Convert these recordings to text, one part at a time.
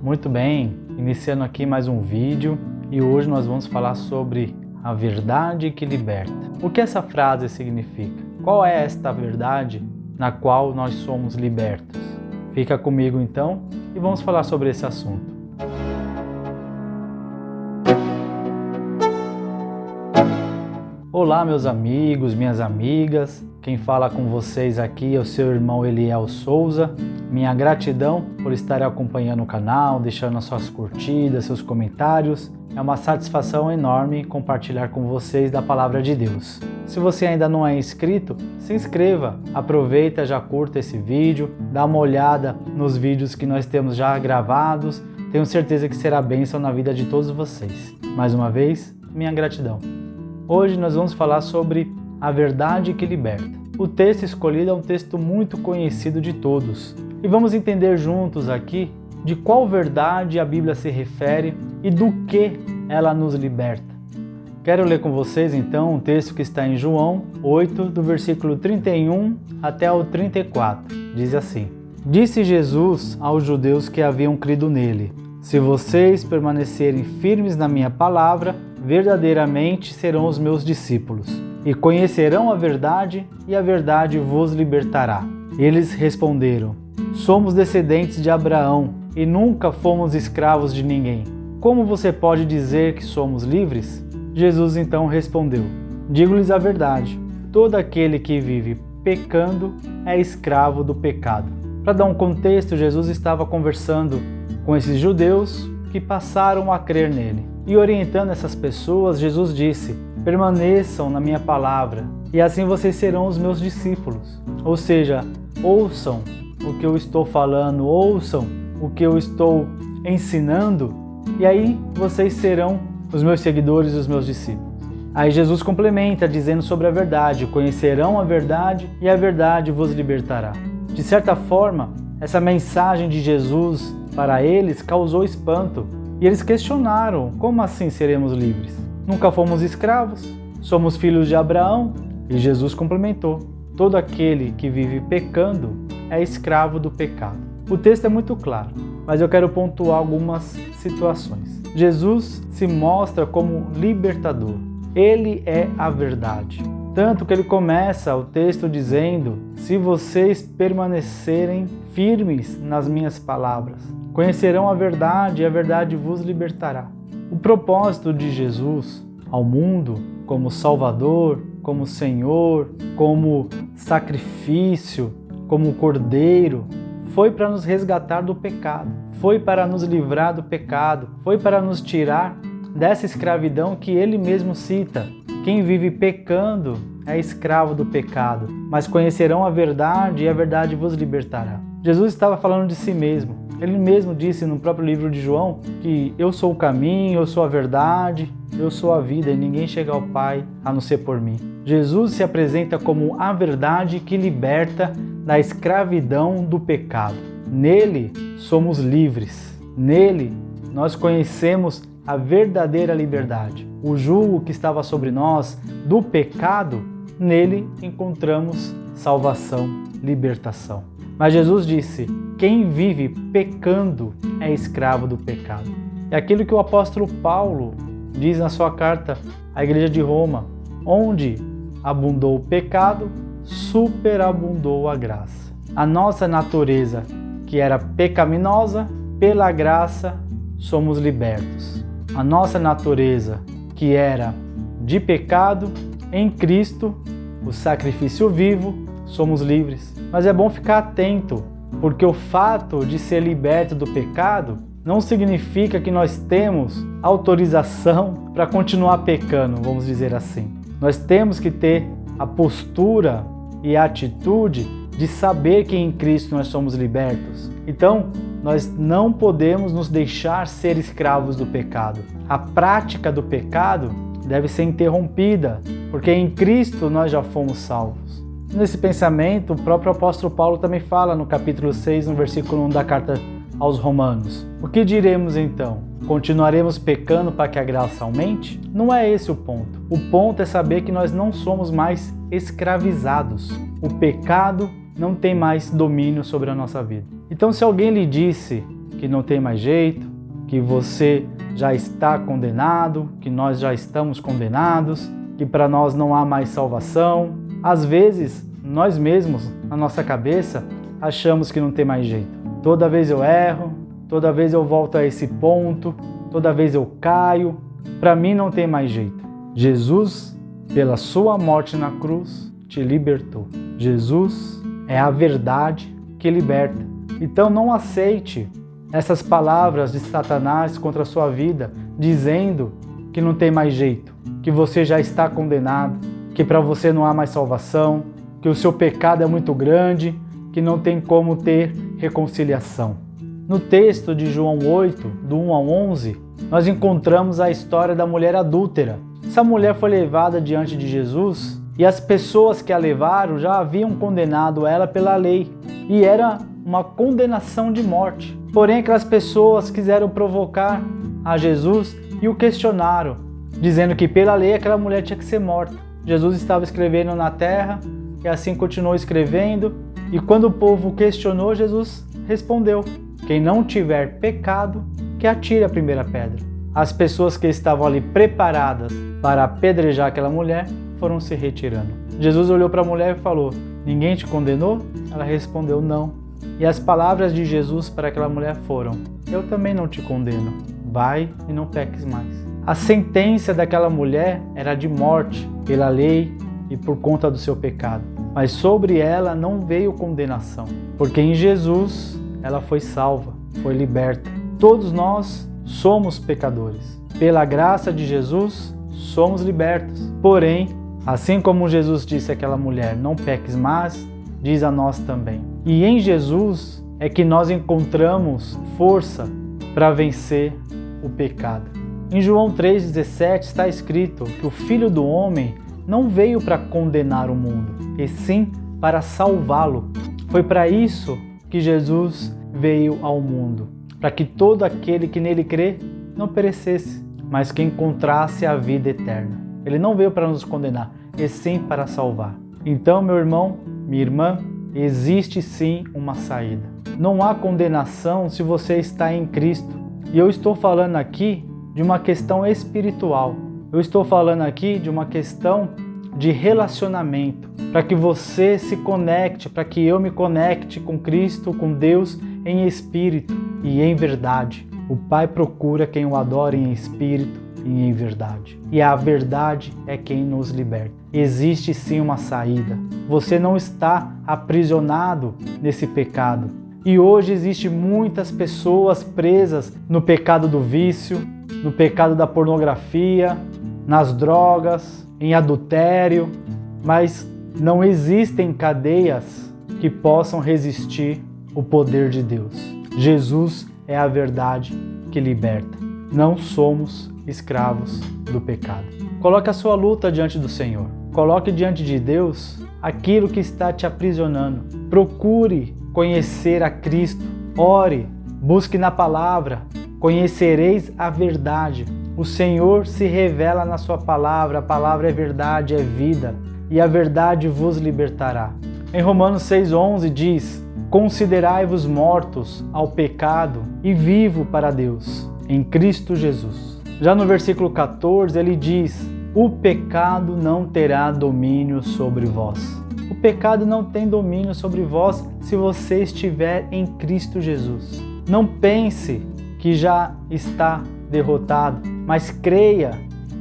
Muito bem, iniciando aqui mais um vídeo e hoje nós vamos falar sobre a verdade que liberta. O que essa frase significa? Qual é esta verdade na qual nós somos libertos? Fica comigo então e vamos falar sobre esse assunto. Olá meus amigos, minhas amigas, quem fala com vocês aqui é o seu irmão Eliel Souza. Minha gratidão por estar acompanhando o canal, deixando as suas curtidas, seus comentários. É uma satisfação enorme compartilhar com vocês da Palavra de Deus. Se você ainda não é inscrito, se inscreva, aproveita, já curta esse vídeo, dá uma olhada nos vídeos que nós temos já gravados. Tenho certeza que será bênção na vida de todos vocês. Mais uma vez, minha gratidão. Hoje nós vamos falar sobre a verdade que liberta. O texto escolhido é um texto muito conhecido de todos. E vamos entender juntos aqui de qual verdade a Bíblia se refere e do que ela nos liberta. Quero ler com vocês então um texto que está em João 8, do versículo 31 até o 34. Diz assim: Disse Jesus aos judeus que haviam crido nele: Se vocês permanecerem firmes na minha palavra, verdadeiramente serão os meus discípulos, e conhecerão a verdade, e a verdade vos libertará. Eles responderam: Somos descendentes de Abraão, e nunca fomos escravos de ninguém. Como você pode dizer que somos livres? Jesus então respondeu: Digo-lhes a verdade, todo aquele que vive pecando é escravo do pecado. Para dar um contexto, Jesus estava conversando com esses judeus que passaram a crer nele. E orientando essas pessoas, Jesus disse: permaneçam na minha palavra, e assim vocês serão os meus discípulos. Ou seja, ouçam o que eu estou falando, ouçam o que eu estou ensinando, e aí vocês serão os meus seguidores e os meus discípulos. Aí Jesus complementa dizendo sobre a verdade: conhecerão a verdade e a verdade vos libertará. De certa forma, essa mensagem de Jesus para eles causou espanto. E eles questionaram: como assim seremos livres? Nunca fomos escravos? Somos filhos de Abraão? E Jesus complementou: todo aquele que vive pecando é escravo do pecado. O texto é muito claro, mas eu quero pontuar algumas situações. Jesus se mostra como libertador. Ele é a verdade. Tanto que ele começa o texto dizendo: se vocês permanecerem firmes nas minhas palavras, conhecerão a verdade e a verdade vos libertará. O propósito de Jesus ao mundo, como Salvador, como Senhor, como sacrifício, como Cordeiro, foi para nos resgatar do pecado, foi para nos livrar do pecado, foi para nos tirar dessa escravidão que ele mesmo cita. Quem vive pecando é escravo do pecado, mas conhecerão a verdade e a verdade vos libertará. Jesus estava falando de si mesmo. Ele mesmo disse no próprio livro de João que eu sou o caminho, eu sou a verdade, eu sou a vida e ninguém chega ao Pai a não ser por mim. Jesus se apresenta como a verdade que liberta da escravidão do pecado. Nele somos livres. Nele nós conhecemos a verdadeira liberdade. O jugo que estava sobre nós do pecado, nele encontramos salvação, libertação. Mas Jesus disse: quem vive pecando é escravo do pecado. É aquilo que o apóstolo Paulo diz na sua carta à igreja de Roma: onde abundou o pecado, superabundou a graça. A nossa natureza, que era pecaminosa, pela graça somos libertos. A nossa natureza, que era de pecado, em Cristo, o sacrifício vivo, somos livres. Mas é bom ficar atento, porque o fato de ser liberto do pecado não significa que nós temos autorização para continuar pecando, vamos dizer assim. Nós temos que ter a postura e a atitude de saber que em Cristo nós somos libertos. Então, nós não podemos nos deixar ser escravos do pecado. A prática do pecado deve ser interrompida, porque em Cristo nós já fomos salvos. Nesse pensamento, o próprio apóstolo Paulo também fala no capítulo 6, no versículo 1 da carta aos Romanos. O que diremos então? Continuaremos pecando para que a graça aumente? Não é esse o ponto. O ponto é saber que nós não somos mais escravizados. O pecado não tem mais domínio sobre a nossa vida. Então, se alguém lhe disse que não tem mais jeito, que você já está condenado, que nós já estamos condenados, que para nós não há mais salvação. Às vezes, nós mesmos, na nossa cabeça, achamos que não tem mais jeito. Toda vez eu erro, toda vez eu volto a esse ponto, toda vez eu caio. Para mim não tem mais jeito. Jesus, pela sua morte na cruz, te libertou. Jesus é a verdade que liberta. Então não aceite essas palavras de Satanás contra a sua vida, dizendo que não tem mais jeito, que você já está condenado, que para você não há mais salvação, que o seu pecado é muito grande, que não tem como ter reconciliação. No texto de João 8, do 1 ao 11, nós encontramos a história da mulher adúltera. Essa mulher foi levada diante de Jesus e as pessoas que a levaram já haviam condenado ela pela lei e era uma condenação de morte. Porém, aquelas pessoas quiseram provocar a Jesus e o questionaram, dizendo que pela lei aquela mulher tinha que ser morta. Jesus estava escrevendo na terra e assim continuou escrevendo. E quando o povo questionou, Jesus respondeu: quem não tiver pecado, que atire a primeira pedra. As pessoas que estavam ali preparadas para apedrejar aquela mulher foram se retirando. Jesus olhou para a mulher e falou: ninguém te condenou? Ela respondeu: não. E as palavras de Jesus para aquela mulher foram: eu também não te condeno. Vai e não peques mais. A sentença daquela mulher era de morte pela lei e por conta do seu pecado. Mas sobre ela não veio condenação, porque em Jesus ela foi salva, foi liberta. Todos nós somos pecadores. Pela graça de Jesus, somos libertos. Porém, assim como Jesus disse àquela mulher: não peques mais, diz a nós também. E em Jesus é que nós encontramos força para vencer o pecado. Em João 3,17 está escrito que o Filho do Homem não veio para condenar o mundo, e sim para salvá-lo. Foi para isso que Jesus veio ao mundo, para que todo aquele que nele crê não perecesse, mas que encontrasse a vida eterna. Ele não veio para nos condenar, e sim para salvar. Então, meu irmão, minha irmã, existe sim uma saída. Não há condenação se você está em Cristo. E eu estou falando aqui de uma questão espiritual. Eu estou falando aqui de uma questão de relacionamento, para que você se conecte, para que eu me conecte com Cristo, com Deus, em espírito e em verdade. O Pai procura quem o adore em espírito e em verdade. E a verdade é quem nos liberta. Existe sim uma saída. Você não está aprisionado nesse pecado. E hoje existem muitas pessoas presas no pecado do vício, no pecado da pornografia, nas drogas, em adultério, mas não existem cadeias que possam resistir o poder de Deus. Jesus é a verdade que liberta. Não somos escravos do pecado. Coloque a sua luta diante do Senhor. Coloque diante de Deus aquilo que está te aprisionando. Procure conhecer a Cristo. Ore, busque na palavra. Conhecereis a verdade. O Senhor se revela na sua palavra. A palavra é verdade, é vida. E a verdade vos libertará. Em Romanos 6,11 diz: considerai-vos mortos ao pecado e vivo para Deus, em Cristo Jesus. Já no versículo 14 ele diz: o pecado não terá domínio sobre vós. O pecado não tem domínio sobre vós se você estiver em Cristo Jesus. Não pense que já está derrotado, mas creia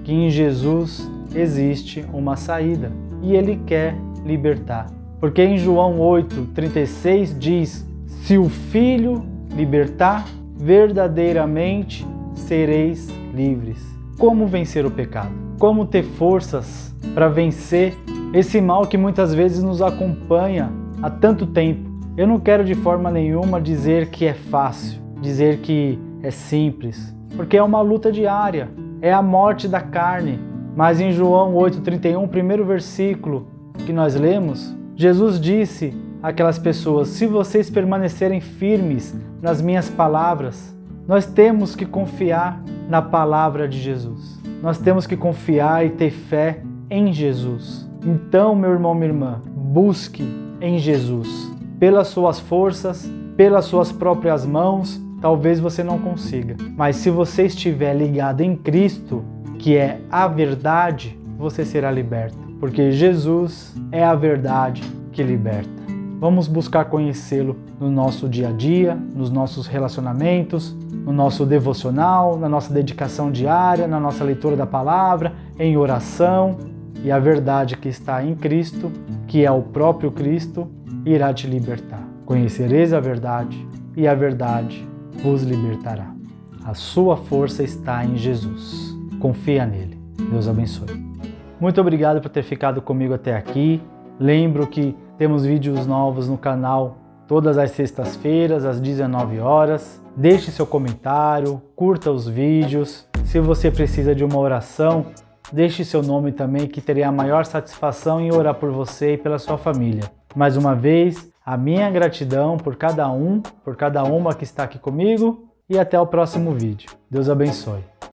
que em Jesus existe uma saída e Ele quer libertar. Porque em João 8,36 diz: se o Filho libertar, verdadeiramente sereis livres. Como vencer o pecado? Como ter forças para vencer esse mal que muitas vezes nos acompanha há tanto tempo? Eu não quero de forma nenhuma dizer que é fácil, dizer que é simples, porque é uma luta diária, é a morte da carne. Mas em João 8,31, o primeiro versículo que nós lemos, Jesus disse àquelas pessoas: se vocês permanecerem firmes nas minhas palavras. Nós temos que confiar na palavra de Jesus. Nós temos que confiar e ter fé em Jesus. Então, meu irmão, minha irmã, busque em Jesus. Pelas suas forças, pelas suas próprias mãos, talvez você não consiga. Mas se você estiver ligado em Cristo, que é a verdade, você será liberto. Porque Jesus é a verdade que liberta. Vamos buscar conhecê-lo no nosso dia a dia, nos nossos relacionamentos, no nosso devocional, na nossa dedicação diária, na nossa leitura da palavra, em oração. E a verdade que está em Cristo, que é o próprio Cristo, irá te libertar. Conhecereis a verdade e a verdade vos libertará. A sua força está em Jesus. Confia nele. Deus abençoe. Muito obrigado por ter ficado comigo até aqui. Lembro que temos vídeos novos no canal todas as sextas-feiras, às 19 horas. Deixe seu comentário, curta os vídeos. Se você precisa de uma oração, deixe seu nome também, que terei a maior satisfação em orar por você e pela sua família. Mais uma vez, a minha gratidão por cada uma que está aqui comigo e até o próximo vídeo. Deus abençoe.